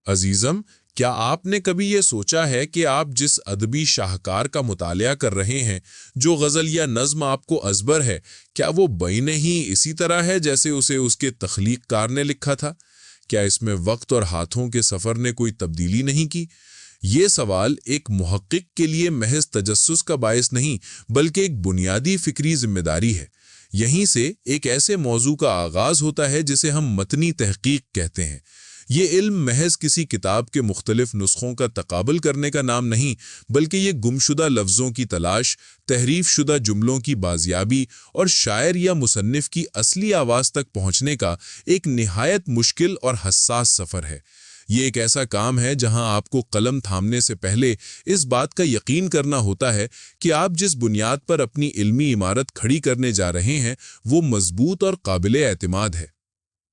عزیزم، کیا آپ نے کبھی یہ سوچا ہے کہ آپ جس ادبی شاہکار کا مطالعہ کر رہے ہیں، جو غزل یا نظم آپ کو ازبر ہے، کیا وہ بین ہی اسی طرح ہے جیسے اسے اس کے تخلیق کار نے لکھا تھا؟ کیا اس میں وقت اور ہاتھوں کے سفر نے کوئی تبدیلی نہیں کی؟ یہ سوال ایک محقق کے لیے محض تجسس کا باعث نہیں، بلکہ ایک بنیادی فکری ذمہ داری ہے۔ یہیں سے ایک ایسے موضوع کا آغاز ہوتا ہے جسے ہم متنی تحقیق کہتے ہیں۔ یہ علم محض کسی کتاب کے مختلف نسخوں کا تقابل کرنے کا نام نہیں، بلکہ یہ گمشدہ لفظوں کی تلاش، تحریف شدہ جملوں کی بازیابی اور شاعر یا مصنف کی اصلی آواز تک پہنچنے کا ایک نہایت مشکل اور حساس سفر ہے۔ یہ ایک ایسا کام ہے جہاں آپ کو قلم تھامنے سے پہلے اس بات کا یقین کرنا ہوتا ہے کہ آپ جس بنیاد پر اپنی علمی عمارت کھڑی کرنے جا رہے ہیں وہ مضبوط اور قابل اعتماد ہے۔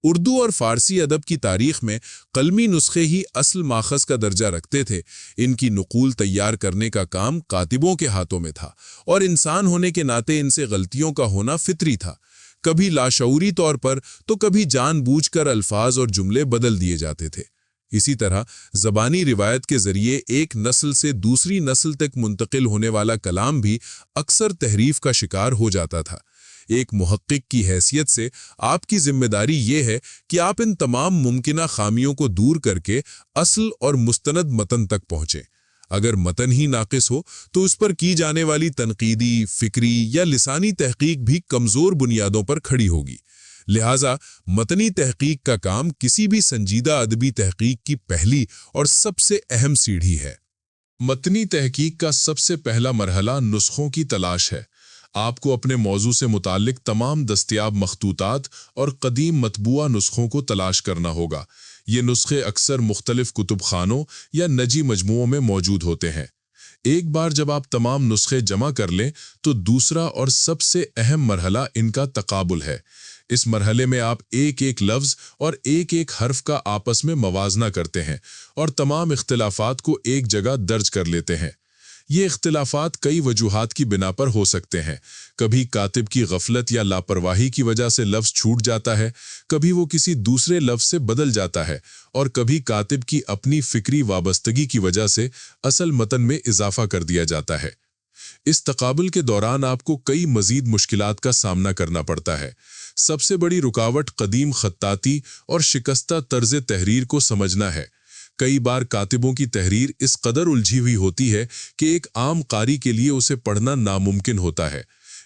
اردو اور فارسی ادب کی تاریخ میں قلمی نسخے ہی اصل ماخذ کا درجہ رکھتے تھے۔ ان کی نقول تیار کرنے کا کام کاتبوں کے ہاتھوں میں تھا، اور انسان ہونے کے ناطے ان سے غلطیوں کا ہونا فطری تھا۔ کبھی لاشعوری طور پر تو کبھی جان بوجھ کر الفاظ اور جملے بدل دیے جاتے تھے۔ اسی طرح زبانی روایت کے ذریعے ایک نسل سے دوسری نسل تک منتقل ہونے والا کلام بھی اکثر تحریف کا شکار ہو جاتا تھا۔ ایک محقق کی حیثیت سے آپ کی ذمہ داری یہ ہے کہ آپ ان تمام ممکنہ خامیوں کو دور کر کے اصل اور مستند متن تک پہنچیں۔ اگر متن ہی ناقص ہو تو اس پر کی جانے والی تنقیدی، فکری یا لسانی تحقیق بھی کمزور بنیادوں پر کھڑی ہوگی۔ لہٰذا متنی تحقیق کا کام کسی بھی سنجیدہ ادبی تحقیق کی پہلی اور سب سے اہم سیڑھی ہے۔ متنی تحقیق کا سب سے پہلا مرحلہ نسخوں کی تلاش ہے۔ آپ کو اپنے موضوع سے متعلق تمام دستیاب مخطوطات اور قدیم مطبوعہ نسخوں کو تلاش کرنا ہوگا۔ یہ نسخے اکثر مختلف کتب خانوں یا نجی مجموعوں میں موجود ہوتے ہیں۔ ایک بار جب آپ تمام نسخے جمع کر لیں تو دوسرا اور سب سے اہم مرحلہ ان کا تقابل ہے۔ اس مرحلے میں آپ ایک ایک لفظ اور ایک ایک حرف کا آپس میں موازنہ کرتے ہیں اور تمام اختلافات کو ایک جگہ درج کر لیتے ہیں۔ یہ اختلافات کئی وجوہات کی بنا پر ہو سکتے ہیں۔ کبھی کاتب کی غفلت یا لاپرواہی کی وجہ سے لفظ چھوٹ جاتا ہے، کبھی وہ کسی دوسرے لفظ سے بدل جاتا ہے، اور کبھی کاتب کی اپنی فکری وابستگی کی وجہ سے اصل متن میں اضافہ کر دیا جاتا ہے۔ اس تقابل کے دوران آپ کو کئی مزید مشکلات کا سامنا کرنا پڑتا ہے۔ سب سے بڑی رکاوٹ قدیم خطاطی اور شکستہ طرز تحریر کو سمجھنا ہے۔ کئی بار کاتبوں کی تحریر اس قدر الجھی ہوئی ہوتی ہے کہ ایک عام قاری کے لیے اسے پڑھنا ناممکن ہوتا ہے۔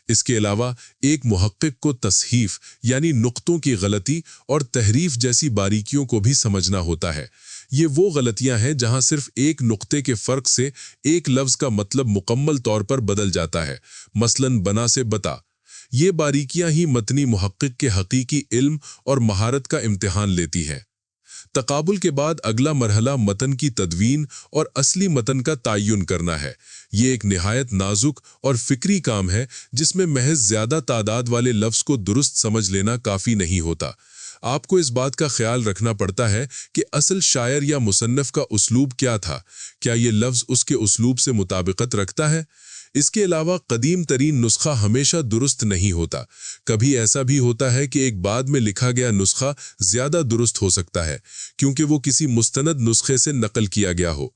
اس کے علاوہ ایک محقق کو تصحیف یعنی نقطوں کی غلطی اور تحریف جیسی باریکیوں کو بھی سمجھنا ہوتا ہے۔ یہ وہ غلطیاں ہیں جہاں صرف ایک نقطے کے فرق سے ایک لفظ کا مطلب مکمل طور پر بدل جاتا ہے، مثلاً بنا سے بتا۔ یہ باریکیاں ہی متنی محقق کے حقیقی علم اور مہارت کا امتحان لیتی ہیں۔ تقابل کے بعد اگلا مرحلہ متن کی تدوین اور اصلی متن کا تعین کرنا ہے۔ یہ ایک نہایت نازک اور فکری کام ہے جس میں محض زیادہ تعداد والے لفظ کو درست سمجھ لینا کافی نہیں ہوتا۔ آپ کو اس بات کا خیال رکھنا پڑتا ہے کہ اصل شاعر یا مصنف کا اسلوب کیا تھا، کیا یہ لفظ اس کے اسلوب سے مطابقت رکھتا ہے۔ اس کے علاوہ قدیم ترین نسخہ ہمیشہ درست نہیں ہوتا۔ کبھی ایسا بھی ہوتا ہے کہ ایک بعد میں لکھا گیا نسخہ زیادہ درست ہو سکتا ہے، کیونکہ وہ کسی مستند نسخے سے نقل کیا گیا ہو۔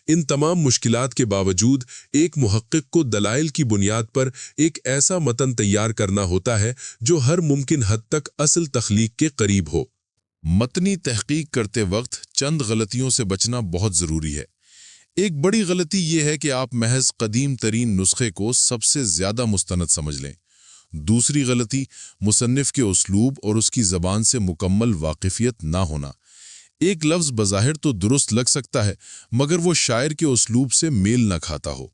ان تمام مشکلات کے باوجود ایک محقق کو دلائل کی بنیاد پر ایک ایسا متن تیار کرنا ہوتا ہے جو ہر ممکن حد تک اصل تخلیق کے قریب ہو۔ متنی تحقیق کرتے وقت چند غلطیوں سے بچنا بہت ضروری ہے۔ ایک بڑی غلطی یہ ہے کہ آپ محض قدیم ترین نسخے کو سب سے زیادہ مستند سمجھ لیں۔ دوسری غلطی مصنف کے اسلوب اور اس کی زبان سے مکمل واقفیت نہ ہونا۔ ایک لفظ بظاہر تو درست لگ سکتا ہے مگر وہ شاعر کے اسلوب سے میل نہ کھاتا ہو۔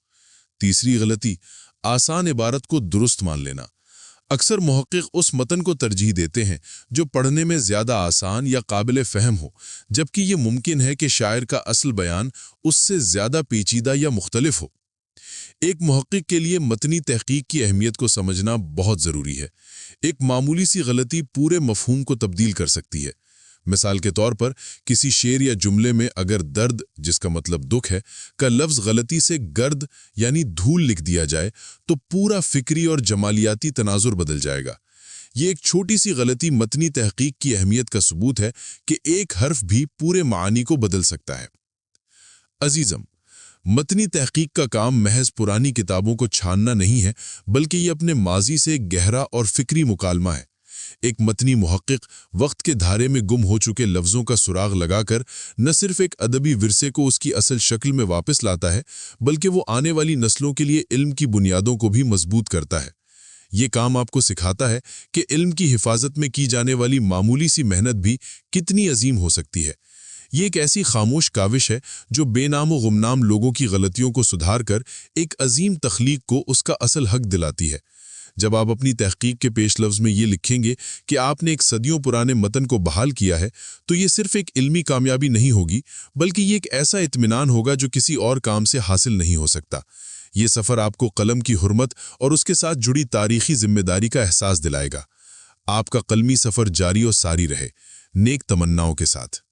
تیسری غلطی آسان عبارت کو درست مان لینا۔ اکثر محقق اس متن کو ترجیح دیتے ہیں جو پڑھنے میں زیادہ آسان یا قابل فہم ہو، جبکہ یہ ممکن ہے کہ شاعر کا اصل بیان اس سے زیادہ پیچیدہ یا مختلف ہو۔ ایک محقق کے لیے متنی تحقیق کی اہمیت کو سمجھنا بہت ضروری ہے۔ ایک معمولی سی غلطی پورے مفہوم کو تبدیل کر سکتی ہے۔ مثال کے طور پر کسی شعر یا جملے میں اگر درد، جس کا مطلب دکھ ہے، کا لفظ غلطی سے گرد یعنی دھول لکھ دیا جائے تو پورا فکری اور جمالیاتی تناظر بدل جائے گا۔ یہ ایک چھوٹی سی غلطی متنی تحقیق کی اہمیت کا ثبوت ہے کہ ایک حرف بھی پورے معانی کو بدل سکتا ہے۔ عزیزم، متنی تحقیق کا کام محض پرانی کتابوں کو چھاننا نہیں ہے، بلکہ یہ اپنے ماضی سے گہرا اور فکری مکالمہ ہے۔ ایک متنی محقق وقت کے دھارے میں گم ہو چکے لفظوں کا سراغ لگا کر نہ صرف ایک ادبی ورثے کو اس کی اصل شکل میں واپس لاتا ہے، بلکہ وہ آنے والی نسلوں کے لیے علم کی بنیادوں کو بھی مضبوط کرتا ہے۔ یہ کام آپ کو سکھاتا ہے کہ علم کی حفاظت میں کی جانے والی معمولی سی محنت بھی کتنی عظیم ہو سکتی ہے۔ یہ ایک ایسی خاموش کاوش ہے جو بے نام و گمنام لوگوں کی غلطیوں کو سدھار کر ایک عظیم تخلیق کو اس کا اصل حق دلاتی ہے۔ جب آپ اپنی تحقیق کے پیش لفظ میں یہ لکھیں گے کہ آپ نے ایک صدیوں پرانے متن کو بحال کیا ہے، تو یہ صرف ایک علمی کامیابی نہیں ہوگی، بلکہ یہ ایک ایسا اطمینان ہوگا جو کسی اور کام سے حاصل نہیں ہو سکتا۔ یہ سفر آپ کو قلم کی حرمت اور اس کے ساتھ جڑی تاریخی ذمہ داری کا احساس دلائے گا۔ آپ کا قلمی سفر جاری و ساری رہے، نیک تمناؤں کے ساتھ۔